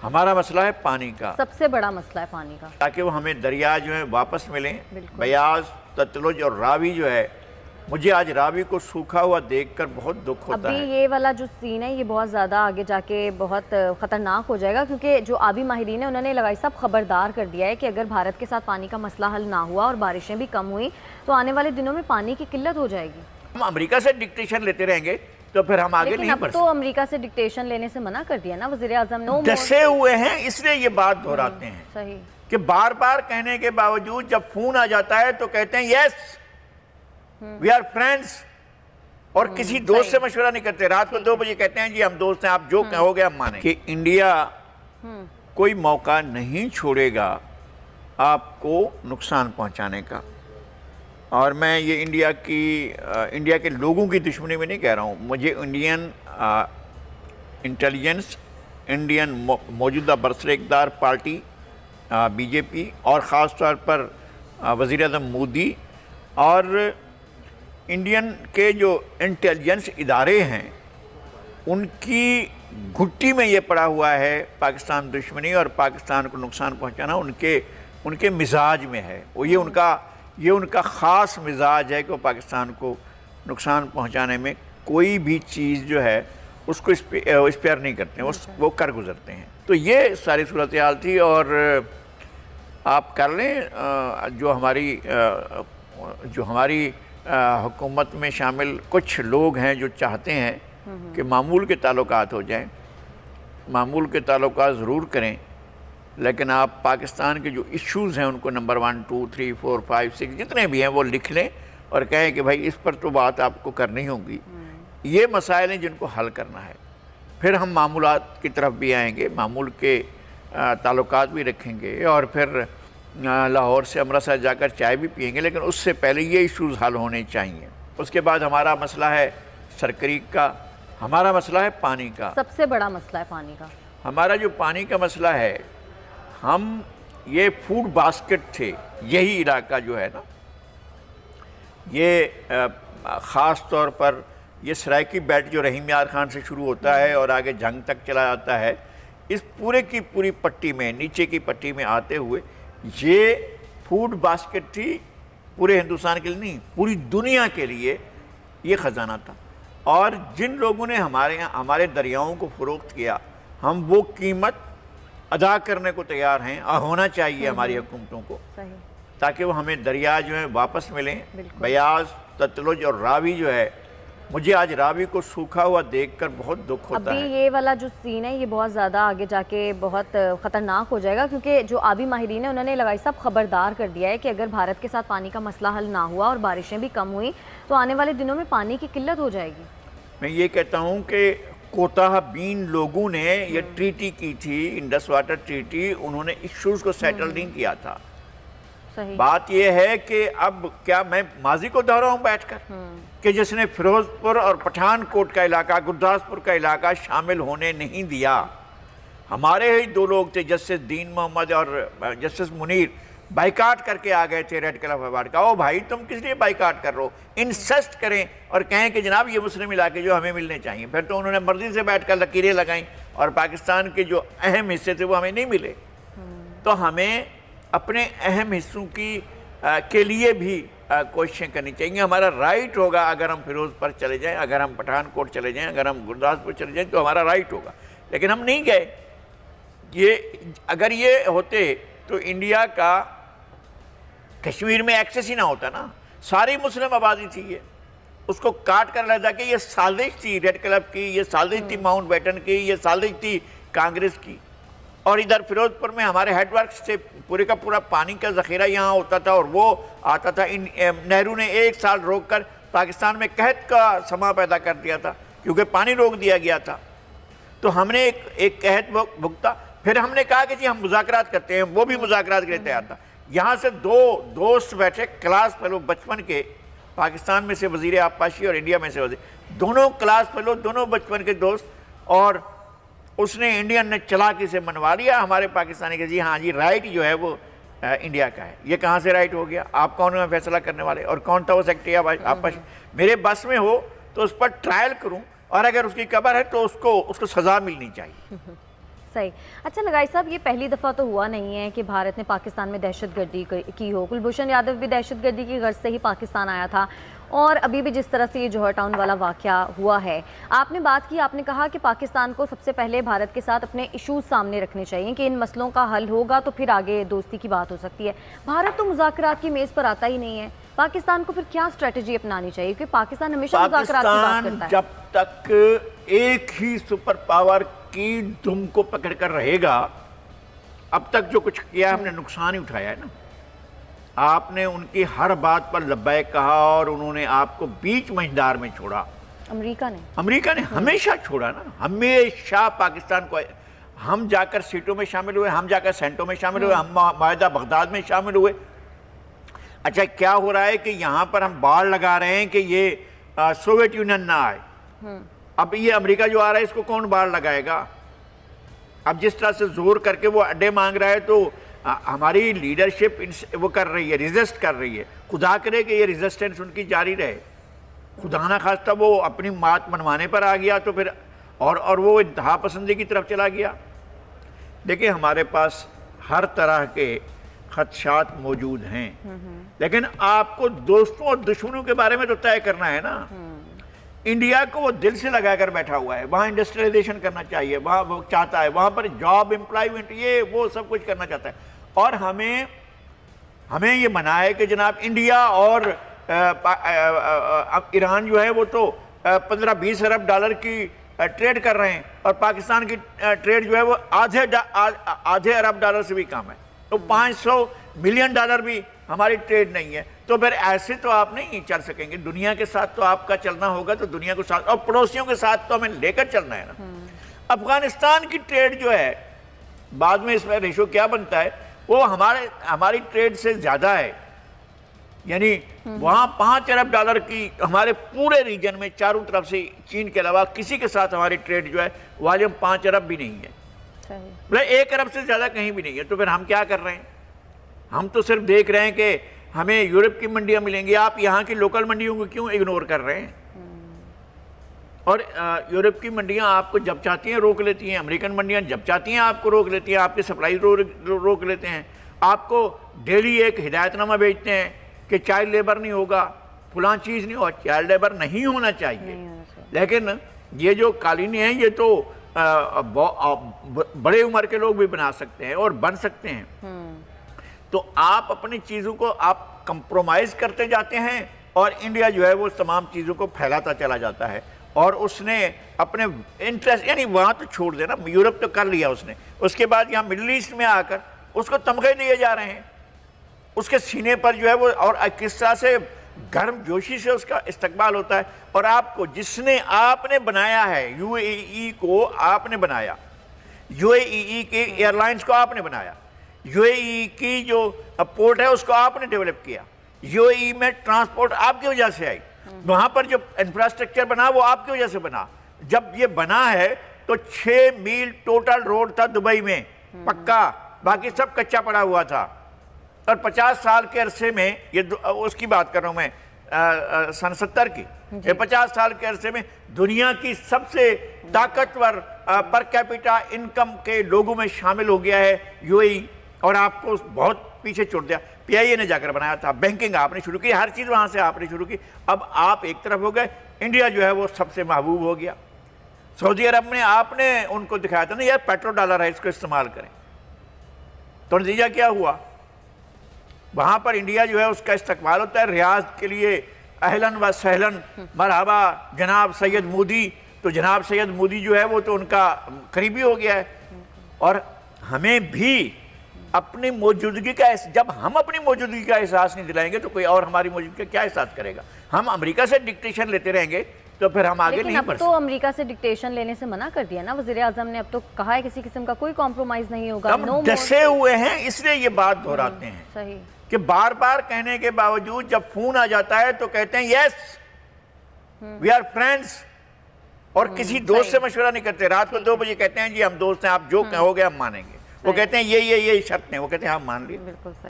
ہمارا مسئلہ ہے پانی کا، سب سے بڑا مسئلہ ہے پانی کا، تاکہ وہ ہمیں دریا جو ہے واپس ملیں۔ بیاض، ستلج اور راوی جو ہے، مجھے آج راوی کو سوکھا ہوا دیکھ کر بہت دکھ ہوتا ہے۔ ابھی یہ والا جو سین ہے یہ بہت زیادہ آگے جا کے بہت خطرناک ہو جائے گا، کیونکہ جو آبی ماہرین ہیں انہوں نے لگائی صاحب خبردار کر دیا ہے کہ اگر بھارت کے ساتھ پانی کا مسئلہ حل نہ ہوا اور بارشیں بھی کم ہوئی تو آنے والے دنوں میں پانی کی قلت ہو جائے گی۔ ہم امریکہ سے ڈکٹیشن لیتے رہیں گے تو پھر ہم آگے نہیں لیکن بڑھ اب تو امریکہ سے ڈکٹیشن لینے سے منع کر دیا نا وزیر اعظم نے۔ ڈسے ہوئے ہیں، اس لیے یہ بات دہراتے ہیں صحیح کہ بار بار کہنے کے باوجود جب فون آ جاتا ہے تو کہتے ہیں یس وی آر فرینڈس، اور کسی دوست سے مشورہ نہیں کرتے۔ رات کو 2 بجے کہتے ہیں جی ہم دوست ہیں، آپ جو کہو گے ہم مانیں کہ انڈیا کوئی موقع نہیں چھوڑے گا آپ کو نقصان پہنچانے کا۔ اور میں یہ انڈیا کے لوگوں کی دشمنی میں نہیں کہہ رہا ہوں، مجھے انڈین انٹیلیجنس، انڈین موجودہ برسر اقتدار پارٹی بی جے پی اور خاص طور پر وزیر اعظم مودی اور انڈین کے جو انٹیلیجنس ادارے ہیں ان کی گھٹی میں یہ پڑا ہوا ہے پاکستان دشمنی اور پاکستان کو نقصان پہنچانا ان کے مزاج میں ہے۔ یہ ان کا خاص مزاج ہے کہ وہ پاکستان کو نقصان پہنچانے میں کوئی بھی چیز جو ہے اس کو اسپیئر نہیں کرتے ہیں، وہ کر گزرتے ہیں۔ تو یہ ساری صورتحال تھی، اور آپ کر لیں جو ہماری حکومت میں شامل کچھ لوگ ہیں جو چاہتے ہیں کہ معمول کے تعلقات ہو جائیں، معمول کے تعلقات ضرور کریں، لیکن آپ پاکستان کے جو ایشوز ہیں ان کو نمبر 1 2 3 4 5 6 جتنے بھی ہیں وہ لکھ لیں اور کہیں کہ بھائی اس پر تو بات آپ کو کرنی ہوگی۔ یہ مسائل ہیں جن کو حل کرنا ہے، پھر ہم معمولات کی طرف بھی آئیں گے، معمول کے تعلقات بھی رکھیں گے، اور پھر لاہور سے امرتسر جا کر چائے بھی پئیں گے، لیکن اس سے پہلے یہ ایشوز حل ہونے چاہیے۔ اس کے بعد ہمارا مسئلہ ہے سرکریک کا، ہمارا مسئلہ ہے پانی کا، سب سے بڑا مسئلہ ہے پانی کا۔ ہمارا جو پانی کا مسئلہ ہے، ہم یہ فوڈ باسکٹ تھے، یہی علاقہ جو ہے نا، یہ خاص طور پر یہ سرائکی بیلٹ جو رحیم یار خان سے شروع ہوتا ہے اور آگے جنگ تک چلا جاتا ہے، اس پورے کی پوری پٹی میں، نیچے کی پٹی میں آتے ہوئے یہ فوڈ باسکٹ تھی، پورے ہندوستان کے لیے نہیں، پوری دنیا کے لیے یہ خزانہ تھا۔ اور جن لوگوں نے ہمارے دریاؤں کو فروخت کیا، ہم وہ قیمت ادا کرنے کو تیار ہیں، ہونا چاہیے ہماری حکومتوں کو، تاکہ وہ ہمیں دریا جو ہیں واپس ملیں۔ بیاض، ستلج اور راوی جو ہے، مجھے آج راوی کو سوکھا ہوا دیکھ کر بہت دکھ ہوتا ہے۔ ابھی یہ والا جو سین ہے یہ بہت زیادہ آگے جا کے بہت خطرناک ہو جائے گا، کیونکہ جو آبی ماہرین ہیں انہوں نے لگائی صاحب خبردار کر دیا ہے کہ اگر بھارت کے ساتھ پانی کا مسئلہ حل نہ ہوا اور بارشیں بھی کم ہوئی تو آنے والے دنوں میں پانی کی قلت ہو جائے گی۔ میں یہ کہتا ہوں کہ کوتاہ بین لوگوں نے یہ ٹریٹی کی تھی، انڈس واٹر ٹریٹی، انہوں نے ایشوز کو سیٹل نہیں کیا تھا۔ بات یہ ہے کہ اب کیا میں ماضی کو دہراؤں بیٹھ کر کہ جس نے فیروز پور اور پٹھان کوٹ کا علاقہ، گرداسپور کا علاقہ شامل ہونے نہیں دیا۔ ہمارے ہی 2 لوگ تھے، جسٹس دین محمد اور جسٹس منیر، بائیکاٹ کر کے آ گئے تھے ریڈ کلف ایوارڈ کا۔ او بھائی تم کس لیے بائیکاٹ کر رہو ہو؟ انسسٹ کریں اور کہیں کہ جناب یہ مسلم علاقے جو ہمیں ملنے چاہیے۔ پھر تو انہوں نے مرضی سے بیٹھ کر لکیریں لگائیں اور پاکستان کے جو اہم حصے تھے وہ ہمیں نہیں ملے۔ تو ہمیں اپنے اہم حصوں کے لیے بھی کوششیں کرنی چاہیے۔ ہمارا رائٹ ہوگا اگر ہم فیروز پر چلے جائیں، اگر ہم پٹھان کوٹ چلے جائیں، اگر ہم گرداسپور چلے جائیں تو ہمارا رائٹ ہوگا، لیکن ہم نہیں گئے۔ اگر یہ ہوتے تو انڈیا کا کشمیر میں ایکسیس ہی نہ ہوتا نا، ساری مسلم آبادی تھی، یہ اس کو کاٹ کر لیتا کہ یہ سازش تھی ریڈ کلف کی، یہ سازش تھی ماؤنٹ بیٹن کی، یہ سازش تھی کانگریس کی۔ اور ادھر فیروز پور میں ہمارے ہیڈ ورکس سے پورے کا پورا پانی کا ذخیرہ یہاں ہوتا تھا، اور وہ آتا تھا۔ نہرو نے 1 سال روک کر پاکستان میں قحط کا سما پیدا کر دیا تھا کیونکہ پانی روک دیا گیا تھا۔ تو ہم نے ایک قحط بھگتا، پھر ہم نے کہا کہ جی ہم مذاکرات کرتے ہیں، وہ بھی مذاکرات کے لیے تیار تھا۔ یہاں سے 2 دوست بیٹھے کلاس فیلو بچپن کے، پاکستان میں سے وزیر آبپاشی اور انڈیا میں سے وزیر، دونوں کلاس فیلو، دونوں بچپن کے دوست، اور اس نے انڈین نے چلاکی سے منوا لیا ہمارے پاکستانی کے جی ہاں جی رائٹ جو ہے وہ انڈیا کا ہے۔ یہ کہاں سے رائٹ ہو گیا؟ آپ کون ہیں فیصلہ کرنے والے؟ اور کون تھا وہ سیکرٹری آبپاشی؟ میرے بس میں ہو تو اس پر ٹرائل کروں، اور اگر اس کی قبر ہے تو اس کو سزا ملنی چاہیے۔ صحیح. اچھا لگائی صاحب، یہ پہلی دفعہ تو ہوا نہیں ہے کہ بھارت نے پاکستان میں دہشت گردی کی ہو. کلبھوشن یادو بھی دہشت گردی کی غرض سے ہی پاکستان آیا تھا، اور ابھی بھی جس طرح سے یہ جوہر ٹاؤن والا واقعہ ہوا ہے. آپ نے بات کی، آپ نے کہا کہ پاکستان کو سب سے پہلے بھارت کے ساتھ اپنے ایشوز سامنے رکھنے چاہیے کہ ان مسئلوں کا حل ہوگا تو پھر آگے دوستی کی بات ہو سکتی ہے. بھارت تو مذاکرات کی میز پر آتا ہی نہیں ہے. پاکستان کو پھر کیا اسٹریٹجی اپنانی چاہیے؟ کیونکہ پاکستان ہمیشہ مذاکرات کی بات کرتا ہے. جب تک ایک ہی سپر پاور کی دم کو پکڑ کر رہے گا، اب تک جو کچھ کیا ہم نے نقصان ہی اٹھایا ہے نا. آپ نے ان کی ہر بات پر لبیک کہا اور انہوں نے آپ کو بیچ مجدار میں چھوڑا. امریکہ نے ہمیشہ چھوڑا نا، ہمیشہ پاکستان کو. ہم جا کر سیٹوں میں شامل ہوئے، ہم جا کر سینٹوں میں شامل ہوئے، ہم معاہدہ بغداد میں شامل ہوئے. اچھا کیا ہو رہا ہے کہ یہاں پر ہم بار لگا رہے ہیں کہ یہ سوویت یونین نہ آئے. اب یہ امریکہ جو آ رہا ہے اس کو کون بار لگائے گا؟ اب جس طرح سے زور کر کے وہ اڈے مانگ رہا ہے تو ہماری لیڈرشپ وہ کر رہی ہے، ریزسٹ کر رہی ہے. خدا کرے کہ یہ ریزسٹنس ان کی جاری رہے. خدا نہ خواستہ وہ اپنی بات منوانے پر آ گیا تو پھر اور وہ انتہا پسندی کی طرف چلا گیا. دیکھیں ہمارے پاس ہر طرح کے خدشات موجود ہیں، لیکن آپ کو دوستوں اور دشمنوں کے بارے میں تو طے کرنا ہے نا. انڈیا کو وہ دل سے لگا کر بیٹھا ہوا ہے، وہاں انڈسٹریلائزیشن کرنا چاہیے، وہاں وہ چاہتا ہے، وہاں پر جاب امپلائمنٹ یہ وہ سب کچھ کرنا چاہتا ہے. اور ہمیں یہ منع ہے کہ جناب انڈیا اور ایران جو ہے وہ تو 15-20 ارب ڈالر کی ٹریڈ کر رہے ہیں، اور پاکستان کی ٹریڈ جو ہے وہ آدھے ارب ڈالر سے بھی کم ہے. تو 500 ملین ڈالر بھی ہماری ٹریڈ نہیں ہے. تو پھر ایسے تو آپ نہیں چل سکیں گے. دنیا کے ساتھ تو آپ کا چلنا ہوگا تو دنیا کو ساتھ، اور پڑوسیوں کے ساتھ تو ہمیں لے کر چلنا ہے نا. افغانستان کی ٹریڈ جو ہے بعد میں اس میں ریشو کیا بنتا ہے، وہ ہماری ٹریڈ سے زیادہ ہے. یعنی وہاں 5 ارب ڈالر کی ہمارے پورے ریجن میں چاروں طرف سے چین کے علاوہ کسی کے ساتھ ہماری ٹریڈ جو ہے والیوم 5 ارب بھی نہیں ہے. 1 ارب سے زیادہ کہیں بھی نہیں ہے. تو پھر ہم کیا کر رہے ہیں؟ ہم تو صرف دیکھ رہے ہیں کہ ہمیں یورپ کی منڈیاں ملیں گی. آپ یہاں کی لوکل منڈیوں کو کیوں اگنور کر رہے ہیں؟ اور یورپ کی منڈیاں آپ کو جب چاہتی ہیں روک لیتی ہیں، امریکن منڈیاں جب چاہتی ہیں آپ کو روک لیتی ہیں، آپ کی سپلائی روک لیتے ہیں. آپ کو ڈیلی ایک ہدایت نامہ بھیجتے ہیں کہ چائلڈ لیبر نہیں ہوگا، فلاں چیز نہیں ہوگا. چائلڈ لیبر نہیں ہونا چاہیے، لیکن یہ جو قالینیں ہیں یہ تو بڑے عمر کے لوگ بھی بنا سکتے ہیں اور بن سکتے ہیں. تو آپ اپنی چیزوں کو آپ کمپرومائز کرتے جاتے ہیں، اور انڈیا جو ہے وہ تمام چیزوں کو پھیلاتا چلا جاتا ہے. اور اس نے اپنے انٹرسٹ، یعنی وہاں تو چھوڑ دینا، یورپ تو کر لیا اس نے، اس کے بعد یہاں مڈل ایسٹ میں آ کر اس کو تمغے دیے جا رہے ہیں. اس کے سینے پر جو ہے وہ، اور کس طرح سے گرم جوشی سے اس کا استقبال ہوتا ہے. اور آپ کو آپ نے بنایا ہے، یو اے ای کو آپ نے بنایا، یو اے ای کے ایئر لائنز کو آپ نے بنایا، یو اے ای کی جو پورٹ ہے اس کو آپ نے ڈیولپ کیا، یو اے ای میں ٹرانسپورٹ آپ کی وجہ سے آئی، وہاں پر جو انفراسٹرکچر بنا وہ آپ کی وجہ سے بنا. جب یہ بنا ہے تو 6 میل ٹوٹل روڈ تھا دبئی میں پکا، باقی سب کچا پڑا ہوا تھا. اور 50 سال کے عرصے میں، یہ اس کی بات کر رہا ہوں میں سن 70 کی، 50 سال کے عرصے میں دنیا کی سب سے طاقتور پر کیپیٹا انکم کے لوگوں میں شامل ہو گیا ہے یو اے ای. اور آپ کو بہت پیچھے چھوڑ دیا. پی آئی اے نے جا کر بنایا تھا، بینکنگ آپ نے شروع کی، ہر چیز وہاں سے آپ نے شروع کی. اب آپ ایک طرف ہو گئے، انڈیا جو ہے وہ سب سے محبوب ہو گیا. سعودی عرب میں آپ نے ان کو دکھایا تھا نا یار پیٹرو ڈالر ہے، اس کو استعمال کریں. تو نتیجہ کیا ہوا؟ وہاں پر انڈیا جو ہے اس کا استقبال ہوتا ہے. ریاض کے لیے اہلاً و سہلاً، مرحبا جناب سید مودی. تو جناب سید مودی جو ہے وہ تو ان کا قریبی ہو گیا ہے. اور ہمیں بھی اپنی موجودگی کا، جب ہم اپنی موجودگی کا احساس نہیں دلائیں گے تو کوئی اور ہماری موجودگی کا کیا احساس کرے گا؟ ہم امریکہ سے ڈکٹیشن لیتے رہیں گے تو پھر ہم آگے نہیں بڑھ سکتے. لیکن اب تو امریکہ سے ڈکٹیشن لینے سے منع کر دیا نا وزیر اعظم نے. اب تو کہا ہے کسی قسم کا کوئی کمپرومائز نہیں ہوگا. ہم ڈسے ہوئے ہیں، اس لیے یہ بات دہراتے ہیں. صحیح کہ بار بار کہنے کے باوجود جب فون آ جاتا ہے تو کہتے ہیں یس وی آر فرینڈس. اور کسی دوست سے مشورہ نہیں کرتے. رات کو 2 بجے کہتے ہیں جی ہم دوست ہیں، آپ جو کہو گے ہم مانیں گے. وہ کہتے ہیں یہ شرط ہیں، وہ کہتے ہیں ہم مان لیے.